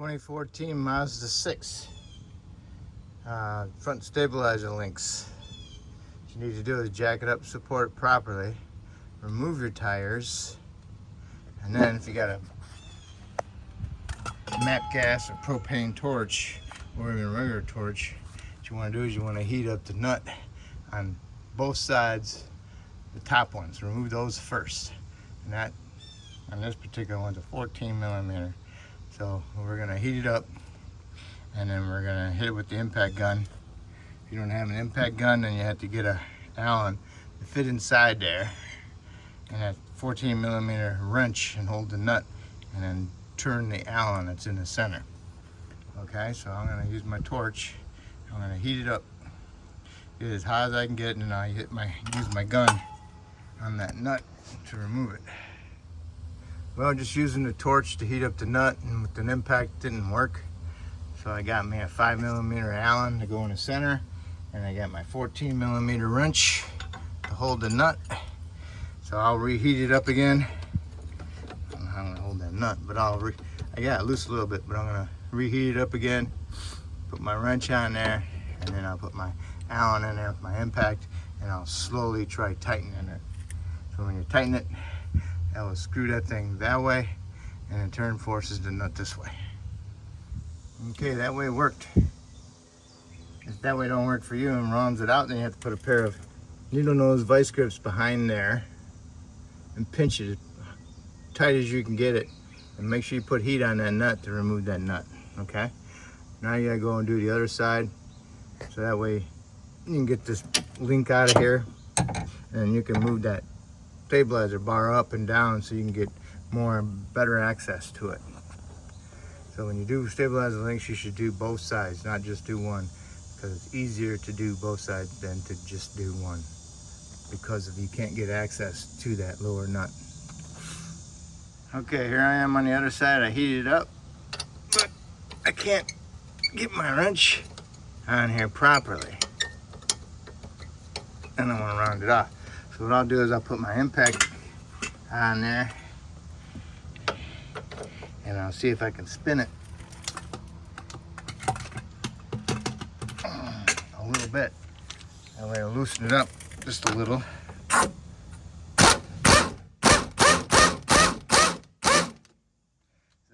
2014 Mazda 6. Front stabilizer links. What you need to do is jack it up, support it properly, remove your tires, and then if you got a MAP gas or propane torch or even a regular torch, what you want to do is you want to heat up the nut on both sides, the top ones. Remove those first. And that, on this particular one's a 14 millimeter. So we're gonna heat it up and then we're gonna hit it with the impact gun. If you don't have an impact gun, then you have to get a Allen to fit inside there and that 14 millimeter wrench and hold the nut and then turn the Allen that's in the center. Okay, so I'm gonna use my torch. I'm gonna heat it up, get it as hot as I can get, and then I use my gun on that nut to remove it. Well, just using the torch to heat up the nut and with an impact didn't work. So I got me a 5 millimeter Allen to go in the center, and I got my 14 millimeter wrench to hold the nut. So I'll reheat it up again. I don't know how I'm gonna hold that nut, but I got it loose a little bit, but I'm gonna reheat it up again, put my wrench on there, and then I'll put my Allen in there with my impact, and I'll slowly try tightening it. So when you tighten it, that will screw that thing that way, and in turn forces the nut this way. Okay, that way it worked. If that way don't work for you and rounds it out, then you have to put a pair of needle nose vice grips behind there and pinch it as tight as you can get it, and make sure you put heat on that nut to remove that nut. Okay, now you gotta go and do the other side, so that way you can get this link out of here, and you can move that stabilizer bar up and down so you can get better access to it. So when you do stabilizer links, you should do both sides, not just do one, because it's easier to do both sides than to just do one, because if you can't get access to that lower nut. Okay, here I am on the other side. I heated it up, but I can't get my wrench on here properly, and I want to round it off. So what I'll do is I'll put my impact on there, and I'll see if I can spin it a little bit. That way I'll loosen it up just a little. So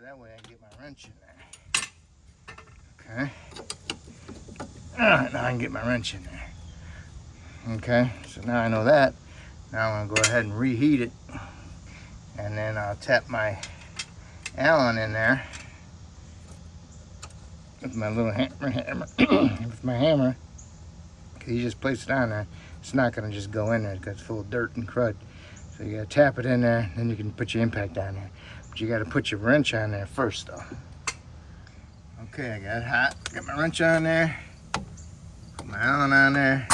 that way I can get my wrench in there. Okay. Now I can get my wrench in there. Okay, so now I know that. Now I'm gonna go ahead and reheat it, and then I'll tap my Allen in there with my little hammer, with my hammer, because you just place it on there. It's not gonna just go in there because it's full of dirt and crud. So you gotta tap it in there, then you can put your impact on there. But you gotta put your wrench on there first though. Okay, I got it hot. Got my wrench on there, put my Allen on there.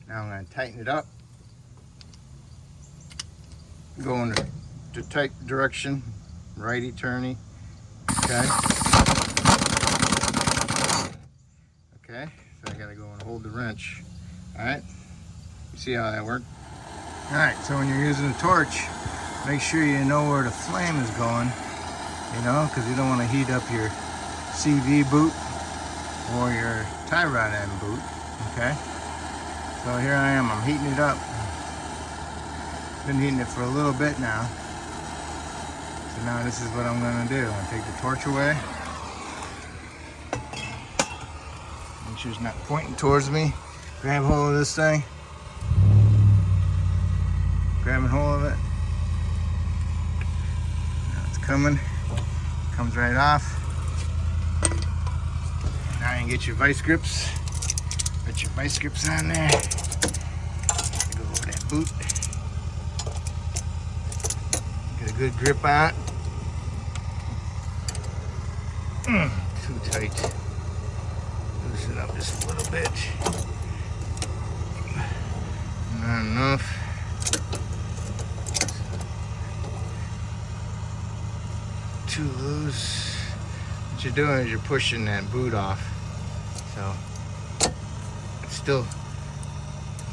Now I'm gonna tighten it up. Go in the tight direction, righty turny. Okay. Okay, so I gotta go and hold the wrench. Alright, you see how that worked? Alright, so when you're using a torch, make sure you know where the flame is going, you know, because you don't want to heat up your CV boot or your tie rod end boot. Okay, so here I am, I'm heating it up. Been heating it for a little bit now. So now this is what I'm gonna do. I'm gonna take the torch away. Make sure it's not pointing towards me. Grab hold of this thing. Grabbing hold of it. Now it's coming. Comes right off. Now you can get your vice grips. Put your vice grips on there. Go over that boot. Get a good grip on it. Too tight. Loosen up just a little bit. Not enough. Too loose. What you're doing is you're pushing that boot off. So it's still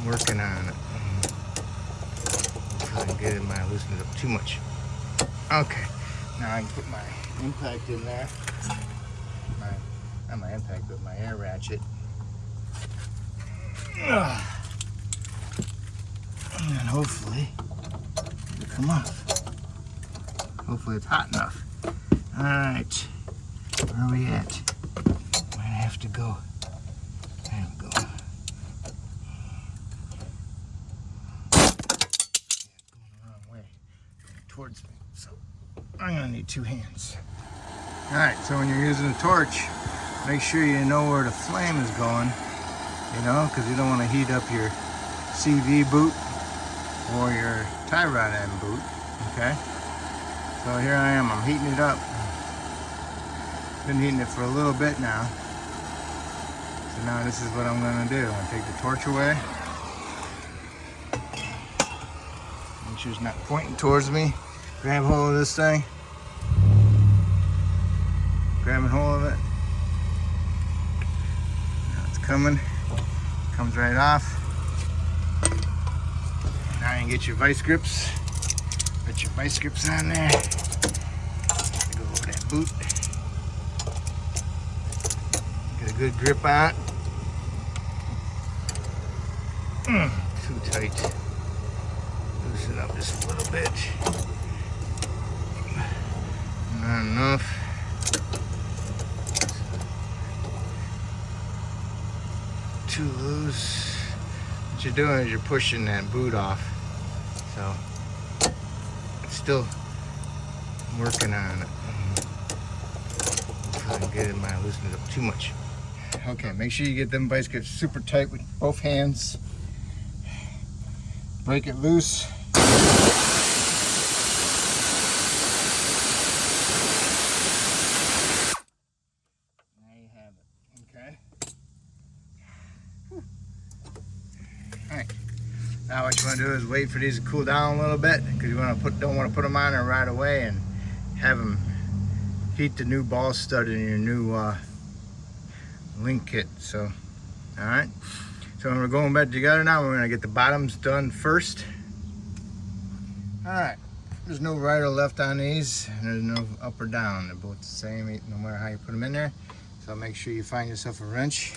working on it. Try to get it, might loosen it up too much. Okay, Now I can put my impact in there. Not my impact, but my air ratchet. And hopefully it'll come off. Hopefully it's hot enough. All right, where are we at? Might have to go. There we go. Yeah, going the wrong way, towards me. So I'm gonna need 2 hands. All right, so when you're using a torch, make sure you know where the flame is going, you know, because you don't want to heat up your CV boot or your tie rod end boot, okay? So here I am, I'm heating it up. Been heating it for a little bit now. So now this is what I'm gonna do. I'm gonna take the torch away. Make sure it's not pointing towards me. Grab hold of this thing. Grabbing hold of it. Now it's coming. Comes right off. Now you can get your vice grips. Put your vice grips on there. Go over that boot. Get a good grip on it. Too tight. Loosen up just a little bit. Not enough. Too loose. What you're doing is you're pushing that boot off. So it's still working on it. Try and get it, might loosen it up too much. Okay, make sure you get them vice grips super tight with both hands. Break it loose. There you have it. Okay. Alright, now what you want to do is wait for these to cool down a little bit, because you don't want to put them on there right away and have them heat the new ball stud in your new link kit. So, alright, so we're going back together now. We're going to get the bottoms done first. Alright, there's no right or left on these, and there's no up or down. They're both the same no matter how you put them in there. So make sure you find yourself a wrench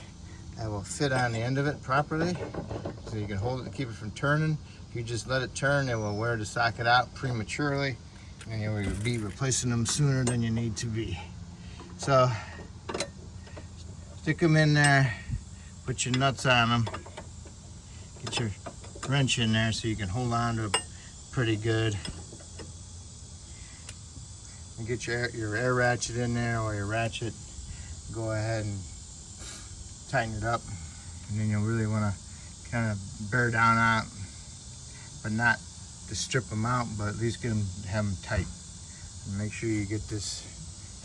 that will fit on the end of it properly, so you can hold it to keep it from turning. If you just let it turn, it will wear the socket out prematurely, and you will be replacing them sooner than you need to be. So stick them in there, put your nuts on them, get your wrench in there so you can hold on to it pretty good. And get your air ratchet in there, or your ratchet. Go ahead and tighten it up, and then you'll really want to kind of bear down on it, but not to strip them out, but at least have them tight. And make sure you get this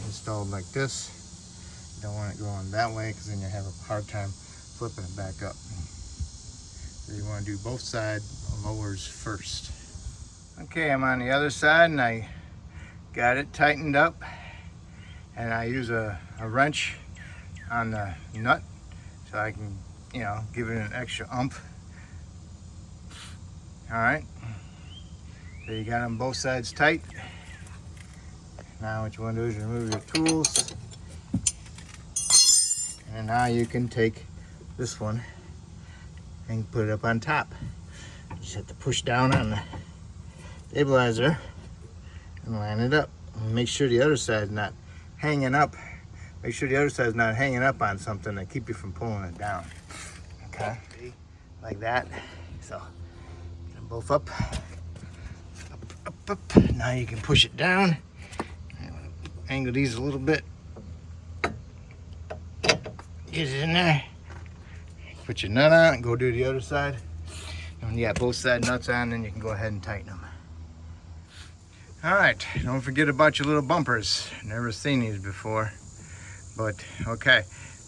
installed like this. You don't want it going that way, because then you have a hard time flipping it back up. So you want to do both side lowers first. Okay, I'm on the other side, and I got it tightened up, and I use a wrench on the nut so I can, you know, give it an extra oomph. All right, so you got them both sides tight. Now what you want to do is remove your tools, and now you can take this one and put it up on top. You just have to push down on the stabilizer and line it up. And make sure the other side's not hanging up. Make sure the other side's not hanging up on something to keep you from pulling it down. Okay, like that. So get them both up, up. Now you can push it down. Angle these a little bit. Get it in there. Put your nut on and go do the other side. And when you got both side nuts on, then you can go ahead and tighten them. All right, don't forget about your little bumpers. Never seen these before, but okay.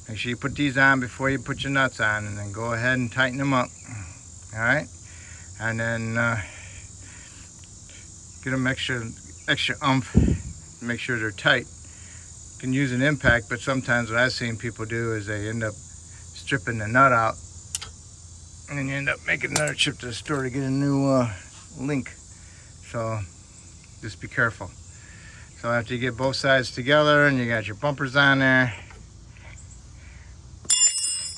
Make sure you put these on before you put your nuts on, and then go ahead and tighten them up. All right, and then get them extra oomph. Make sure they're tight. You can use an impact, but sometimes what I've seen people do is they end up stripping the nut out, and then you end up making another trip to the store to get a new link. So just be careful. So after you get both sides together and you got your bumpers on there,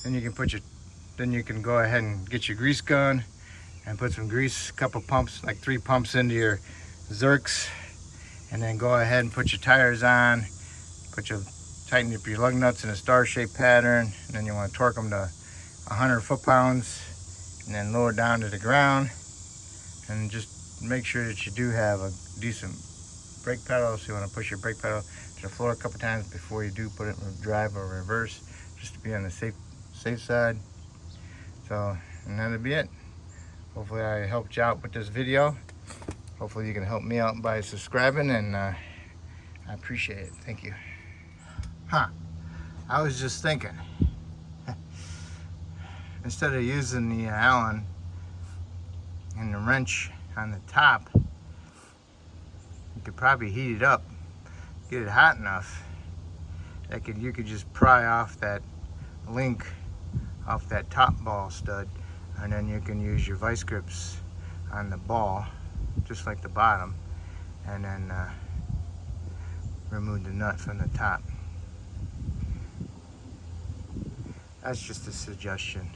then you can go ahead and get your grease gun and put some grease, a couple pumps, like 3 pumps into your Zerks, and then go ahead and put your tires on, tighten up your lug nuts in a star-shaped pattern, and then you want to torque them to 100 foot-pounds, and then lower down to the ground, and just make sure that you do have a decent brake pedal. So you want to push your brake pedal to the floor a couple times before you do put it in drive or reverse, just to be on the safe side. So, and that'll be it. Hopefully I helped you out with this video. Hopefully you can help me out by subscribing, and I appreciate it. Thank you. I was just thinking, instead of using the Allen and the wrench on the top, you could probably heat it up, get it hot enough that you could just pry off that link off that top ball stud, and then you can use your vice grips on the ball just like the bottom, and then remove the nut from the top. That's just a suggestion.